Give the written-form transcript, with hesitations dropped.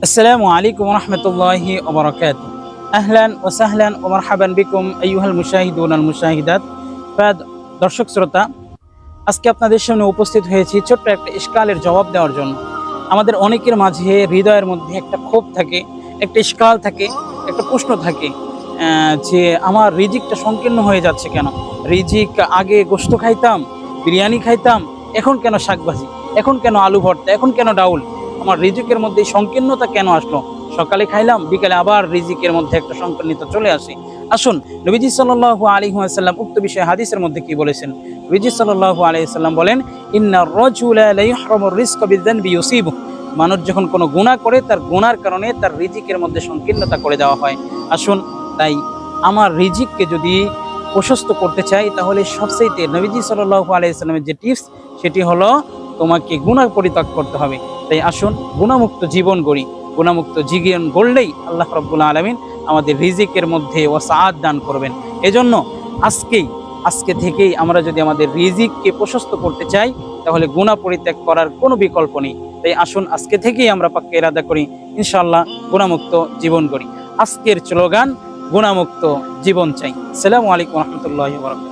আসসালামু আলাইকুম ওয়া রাহমাতুল্লাহি ওয়া বারাকাতুহু। আহলান ওয়া সাহলান ওয়া মারহাবান বিকুম আইয়ুহাল মুশাহিদুন আল মুশাহিদাত। দর্শক শ্রোতা, আজকে আপনাদের সামনে উপস্থিত হয়েছি ছোট্ট একটা ইশকালের জবাব দেওয়ার জন্য। আমাদের অনেকের মাঝে হৃদয়ের মধ্যে একটা ক্ষোভ থাকে, একটা ইশকাল থাকে, একটা প্রশ্ন থাকে যে আমার রিজিকটা সংকীর্ণ হয়ে যাচ্ছে কেন? রিজিক আগে গোশত খাইতাম, বিরিয়ানি খাইতাম, এখন কেন শাকভাজি, এখন কেন আলু ভর্তা, এখন কেন ডাউল? আমার রিজিকের মধ্যে এই সংকীর্ণতা কেন আসলো? সকালে খাইলাম, বিকালে আবার রিজিকের মধ্যে একটা সংকীর্ণতা চলে আসে। আসুন, নবীজি সাল্লাল্লাহু আলাইহি ওয়াসাল্লাম উক্ত বিষয়ে হাদিসের মধ্যে কি বলেছেন? নবীজি সাল্লাল্লাহু আলাইহি ওয়াসাল্লাম বলেন, ইন্নার রাজুলা লা ইহরামুর রিজকা বিযানবি ইউসিবু। মানুষ যখন কোনো গুনাহ করে, তার গুনার কারণে তার রিজিকের মধ্যে সংকীর্ণতা করে দেওয়া হয়। আসুন, তাই আমার রিজিককে যদি প্রশস্ত করতে চাই, তাহলে সবচাইতে নবীজি সাল্লাল্লাহু আলাইহি ওয়াসাল্লামের যে টিপস, সেটি হলো তোমাকে গুনাহ পরিত্যাগ করতে হবে। তাই আসুন, গুনাহমুক্ত জীবন গড়ি। গুনাহমুক্ত জীবন গড়লেই আল্লাহ রাব্বুল আলামিন আমাদের রিজিকের মধ্যে ওয়াসাআত দান করবেন। এজন্য আজকে থেকেই আমরা যদি আমাদের রিজিককে প্রশস্ত করতে চাই, তাহলে গুনাহ পরিত্যাগ করার কোনো বিকল্প নেই। তাই আসুন, আজকে থেকেই আমরা পাক্কা ইরাদা করি, ইনশাআল্লাহ গুনাহমুক্ত জীবন গড়ি। আজকের স্লোগান, গুনাহমুক্ত জীবন চাই। আসসালামু আলাইকুম ওয়া রাহমাতুল্লাহি ওয়া বারাকাতুহু।